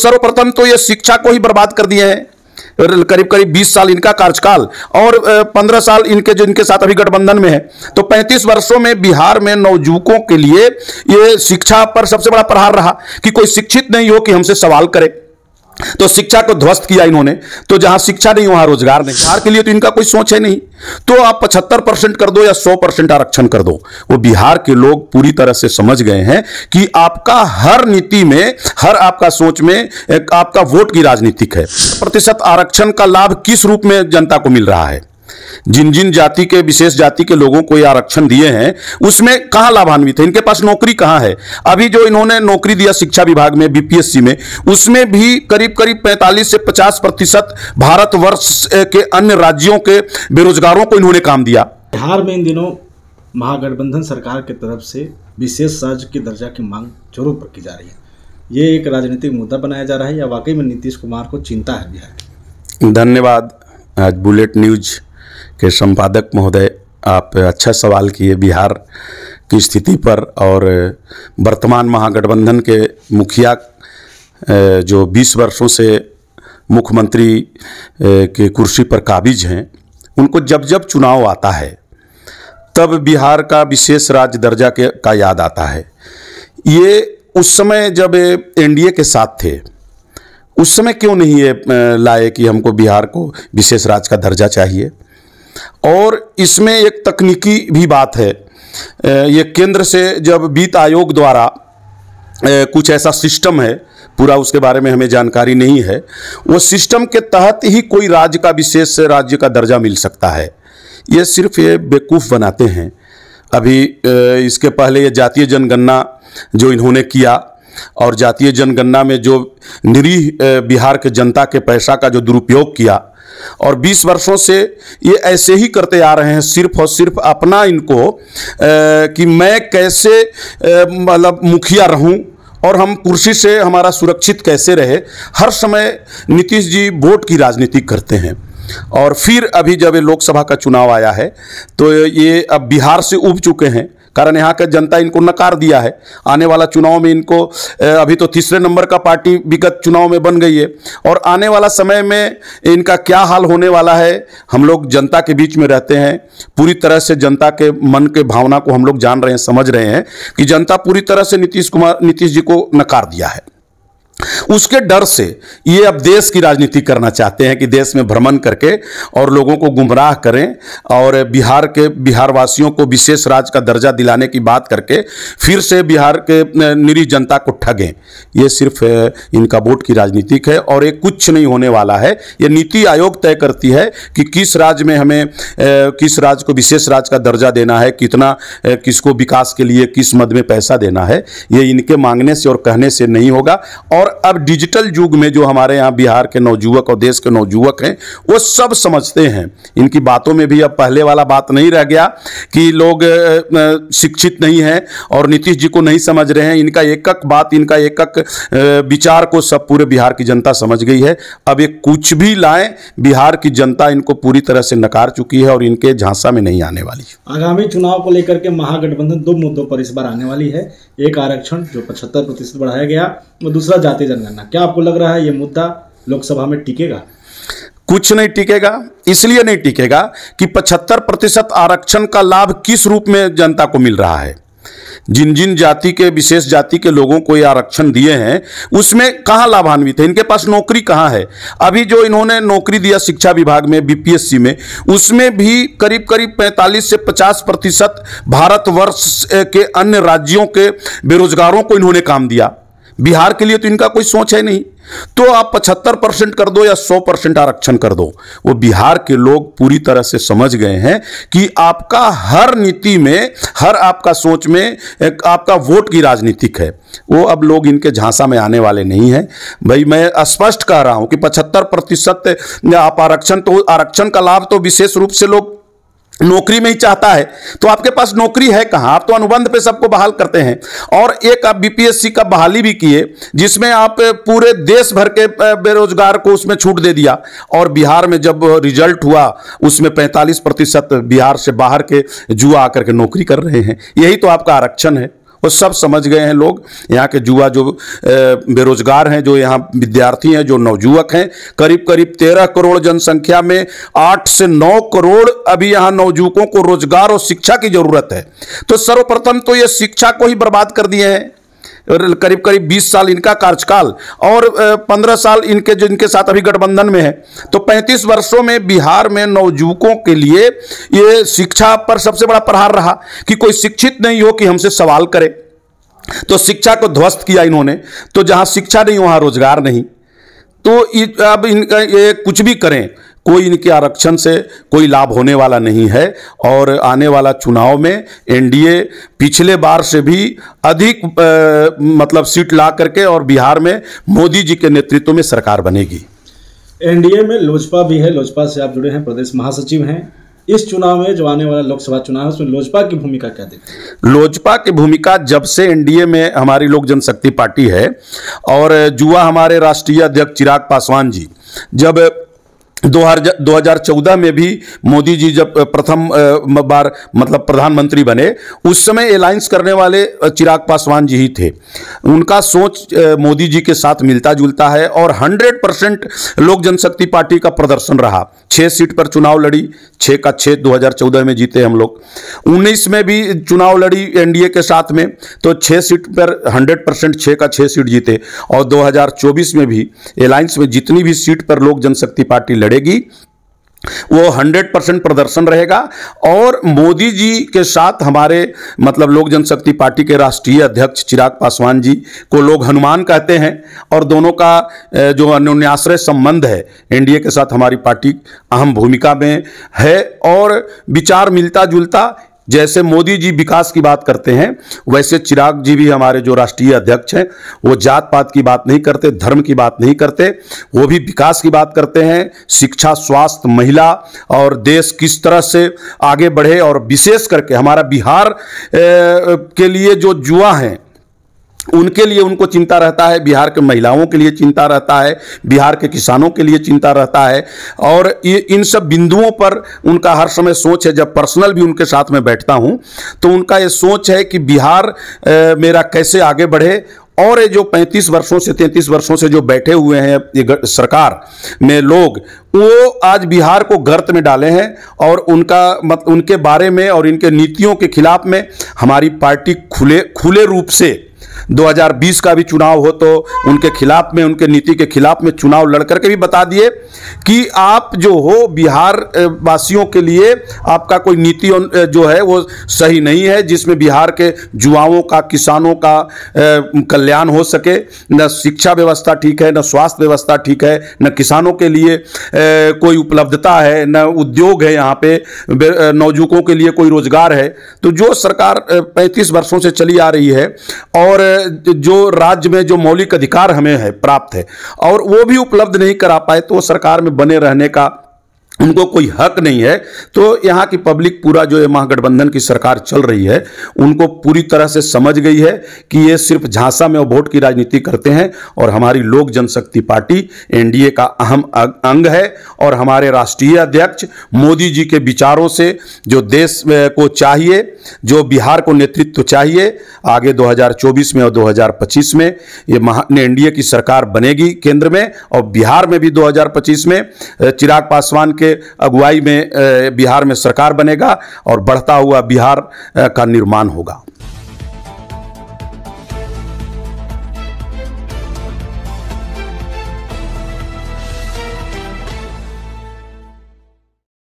सर्वप्रथम तो ये शिक्षा को ही बर्बाद कर दिए हैं। करीब करीब 20 साल इनका कार्यकाल और 15 साल इनके जो इनके साथ अभी गठबंधन में है, तो 35 वर्षों में बिहार में नवयुवकों के लिए ये शिक्षा पर सबसे बड़ा प्रहार रहा कि कोई शिक्षित नहीं हो कि हमसे सवाल करे। तो शिक्षा को ध्वस्त किया इन्होंने। तो जहां शिक्षा नहीं वहां रोजगार नहीं। बिहार के लिए तो इनका कोई सोच है नहीं। तो आप 75% कर दो या 100% आरक्षण कर दो, वो बिहार के लोग पूरी तरह से समझ गए हैं कि आपका हर नीति में, हर आपका सोच में एक आपका वोट की राजनीतिक है। प्रतिशत आरक्षण का लाभ किस रूप में जनता को मिल रहा है? जिन जिन जाति के, विशेष जाति के लोगों को ये आरक्षण दिए हैं, उसमें कहां लाभान्वित है? इनके पास नौकरी कहां है? अभी जो इन्होंने नौकरी दिया शिक्षा विभाग में, बीपीएससी में, उसमें भी करीब करीब 45 से 50% भारतवर्ष के अन्य राज्यों के बेरोजगारों को इन्होंने काम दिया। बिहार में इन दिनों महागठबंधन सरकार की तरफ से विशेष राज्य के दर्जा की मांग जोरों पर की जा रही है। ये एक राजनीतिक मुद्दा बनाया जा रहा है या वाकई में नीतीश कुमार को चिंता है बिहार की? धन्यवाद। आज बुलेट न्यूज के संपादक महोदय, आप अच्छा सवाल किए बिहार की स्थिति पर। और वर्तमान महागठबंधन के मुखिया जो 20 वर्षों से मुख्यमंत्री के कुर्सी पर काबिज हैं, उनको जब जब चुनाव आता है तब बिहार का विशेष राज्य दर्जा का याद आता है। ये उस समय जब एनडीए के साथ थे, उस समय क्यों नहीं ये लाए कि हमको बिहार को विशेष राज्य का दर्जा चाहिए? और इसमें एक तकनीकी भी बात है। ये केंद्र से जब वित्त आयोग द्वारा कुछ ऐसा सिस्टम है, पूरा उसके बारे में हमें जानकारी नहीं है, वो सिस्टम के तहत ही कोई राज्य का विशेष राज्य का दर्जा मिल सकता है। ये सिर्फ ये बेवकूफ़ बनाते हैं। अभी इसके पहले ये जातीय जनगणना जो इन्होंने किया, और जातीय जनगणना में जो निरीह बिहार के जनता के पैसा का जो दुरुपयोग किया, और 20 वर्षों से ये ऐसे ही करते आ रहे हैं, सिर्फ और सिर्फ अपना इनको कि मैं कैसे मतलब मुखिया रहूं और हम कुर्सी से हमारा सुरक्षित कैसे रहे। हर समय नीतीश जी वोट की राजनीति करते हैं। और फिर अभी जब ये लोकसभा का चुनाव आया है, तो ये अब बिहार से उब चुके हैं, कारण यहाँ का जनता इनको नकार दिया है। आने वाला चुनाव में इनको, अभी तो तीसरे नंबर का पार्टी विगत चुनाव में बन गई है, और आने वाला समय में इनका क्या हाल होने वाला है, हम लोग जनता के बीच में रहते हैं। पूरी तरह से जनता के मन के भावना को हम लोग जान रहे हैं, समझ रहे हैं कि जनता पूरी तरह से नीतीश जी को नकार दिया है। उसके डर से ये अब देश की राजनीति करना चाहते हैं कि देश में भ्रमण करके और लोगों को गुमराह करें, और बिहार वासियों को विशेष राज्य का दर्जा दिलाने की बात करके फिर से बिहार के निरीह जनता को ठगें। ये सिर्फ इनका वोट की राजनीति है, और ये कुछ नहीं होने वाला है। ये नीति आयोग तय करती है कि किस राज्य में हमें किस राज्य को विशेष राज्य का दर्जा देना है, कितना किसको विकास के लिए किस मद में पैसा देना है। ये इनके मांगने से और कहने से नहीं होगा। और अब डिजिटल युग में जो हमारे यहाँ बिहार के नवयुवक और देश के नवयुवक हैं, वो सब समझते हैं। इनकी बातों में भी अब पहले वाला बात नहीं रह गया कि लोग शिक्षित नहीं हैं और नीतीश जी को नहीं समझ रहे हैं। इनका एक एक बात, इनका एक एक विचार को सब पूरे बिहार की जनता समझ गई है। अब ये कुछ भी लाएं, बिहार की जनता इनको पूरी तरह से नकार चुकी है और इनके झांसा में नहीं आने वाली। आगामी चुनाव को लेकर के महागठबंधन 2 मुद्दों पर इस बार आने वाली है। एक आरक्षण जो 75% बढ़ाया गया, और दूसरा जातीय जनगणना। क्या आपको लग रहा है ये मुद्दा लोकसभा में टिकेगा? कुछ नहीं टिकेगा। इसलिए नहीं टिकेगा कि 75% आरक्षण का लाभ किस रूप में जनता को मिल रहा है? जिन जिन जाति के, विशेष जाति के लोगों को ये आरक्षण दिए हैं, उसमें कहां लाभान्वित है? इनके पास नौकरी कहां है? अभी जो इन्होंने नौकरी दिया शिक्षा विभाग में, बीपीएससी में, उसमें भी करीब करीब 45 से 50% भारतवर्ष के अन्य राज्यों के बेरोजगारों को इन्होंने काम दिया। बिहार के लिए तो इनका कोई सोच है नहीं। तो आप 75% कर दो या 100% आरक्षण कर दो, वो बिहार के लोग पूरी तरह से समझ गए हैं कि आपका हर नीति में, हर आपका सोच में एक आपका वोट की राजनीतिक है। वो अब लोग इनके झांसा में आने वाले नहीं हैं। भाई मैं स्पष्ट कह रहा हूं कि 75% आप आरक्षण का लाभ तो विशेष रूप से लोग नौकरी में ही चाहता है। तो आपके पास नौकरी है कहां? आप तो अनुबंध पे सबको बहाल करते हैं। और एक आप बीपीएससी का बहाली भी किए, जिसमें आप पूरे देश भर के बेरोजगार को उसमें छूट दे दिया। और बिहार में जब रिजल्ट हुआ, उसमें 45% बिहार से बाहर के युवा आकर के नौकरी कर रहे हैं। यही तो आपका आरक्षण है। वो सब समझ गए हैं लोग। यहाँ के युवा जो बेरोजगार हैं, जो यहाँ विद्यार्थी हैं, जो नवयुवक हैं, करीब करीब 13 करोड़ जनसंख्या में 8 से 9 करोड़ अभी यहाँ नवयुवकों को रोजगार और शिक्षा की जरूरत है। तो सर्वप्रथम तो ये शिक्षा को ही बर्बाद कर दिए हैं। करीब करीब 20 साल इनका कार्यकाल और 15 साल जिनके साथ अभी गठबंधन में है, तो 35 वर्षों में बिहार में नवयुवकों के लिए ये शिक्षा पर सबसे बड़ा प्रहार रहा कि कोई शिक्षित नहीं हो कि हमसे सवाल करे। तो शिक्षा को ध्वस्त किया इन्होंने। तो जहां शिक्षा नहीं वहां रोजगार नहीं। तो अब इनका ये कुछ भी करें, कोई इनके आरक्षण से कोई लाभ होने वाला नहीं है। और आने वाला चुनाव में एनडीए पिछले बार से भी अधिक मतलब सीट ला करके और बिहार में मोदी जी के नेतृत्व में सरकार बनेगी। एनडीए में लोजपा भी है, लोजपा से आप जुड़े हैं, प्रदेश महासचिव हैं। इस चुनाव में जो आने वाला लोकसभा चुनाव है उसमें लोजपा की भूमिका क्या देखते हैं? लोजपा की भूमिका जब से एनडीए में हमारी लोक जनशक्ति पार्टी है और युवा हमारे राष्ट्रीय अध्यक्ष चिराग पासवान जी जब 2014 में भी मोदी जी जब प्रथम बार मतलब प्रधानमंत्री बने, उस समय अलायंस करने वाले चिराग पासवान जी ही थे। उनका सोच मोदी जी के साथ मिलता जुलता है और 100% लोक जनशक्ति पार्टी का प्रदर्शन रहा। 6 सीट पर चुनाव लड़ी, 6 का 6 2014 में जीते हम लोग। 19 में भी चुनाव लड़ी एनडीए के साथ में, तो 6 सीट पर 100% 6 का 6 सीट जीते। और 2024 में भी अलायंस में जितनी भी सीट पर लोक जनशक्ति पार्टी लड़ेगी वो 100% प्रदर्शन रहेगा। और मोदी जी के साथ हमारे मतलब लोक जनशक्ति पार्टी के राष्ट्रीय अध्यक्ष चिराग पासवान जी को लोग हनुमान कहते हैं और दोनों का जो अन्योन्याश्रय संबंध है एनडीए के साथ हमारी पार्टी अहम भूमिका में है और विचार मिलता जुलता। जैसे मोदी जी विकास की बात करते हैं वैसे चिराग जी भी हमारे जो राष्ट्रीय अध्यक्ष हैं वो जात पात की बात नहीं करते, धर्म की बात नहीं करते, वो भी विकास की बात करते हैं। शिक्षा, स्वास्थ्य, महिला और देश किस तरह से आगे बढ़े और विशेष करके हमारा बिहार के लिए जो युवा हैं उनके लिए उनको चिंता रहता है, बिहार के महिलाओं के लिए चिंता रहता है, बिहार के किसानों के लिए चिंता रहता है। और ये इन सब बिंदुओं पर उनका हर समय सोच है। जब पर्सनल भी उनके साथ में बैठता हूं तो उनका ये सोच है कि बिहार मेरा कैसे आगे बढ़े। और ये जो 35 वर्षों से 33 वर्षों से जो बैठे हुए हैं ये सरकार में लोग, वो आज बिहार को गर्त में डाले हैं और उनके बारे में और इनके नीतियों के खिलाफ में हमारी पार्टी खुले रूप से 2020 का भी चुनाव हो तो उनके खिलाफ में, उनके नीति के खिलाफ में चुनाव लड़ करके भी बता दिए कि आप जो हो बिहार वासियों के लिए आपका कोई नीति जो है वो सही नहीं है जिसमें बिहार के युवाओं का, किसानों का कल्याण हो सके। न शिक्षा व्यवस्था ठीक है, न स्वास्थ्य व्यवस्था ठीक है, न किसानों के लिए कोई उपलब्धता है, न उद्योग है, यहाँ पे नवयुवकों के लिए कोई रोजगार है। तो जो सरकार 35 वर्षों से चली आ रही है और जो राज्य में जो मौलिक अधिकार हमें है प्राप्त है और वो भी उपलब्ध नहीं करा पाए, तो सरकार में बने रहने का उनको कोई हक नहीं है। तो यहाँ की पब्लिक पूरा जो ये महागठबंधन की सरकार चल रही है उनको पूरी तरह से समझ गई है कि ये सिर्फ झांसा में वोट की राजनीति करते हैं और हमारी लोक जनशक्ति पार्टी एनडीए का अहम अंग है। और हमारे राष्ट्रीय अध्यक्ष मोदी जी के विचारों से जो देश को चाहिए, जो बिहार को नेतृत्व चाहिए, आगे 2024 में और 2025 में ये एनडीए की सरकार बनेगी केंद्र में और बिहार में भी 2025 में चिराग पासवान के अगुवाई में बिहार में सरकार बनेगा और बढ़ता हुआ बिहार का निर्माण होगा।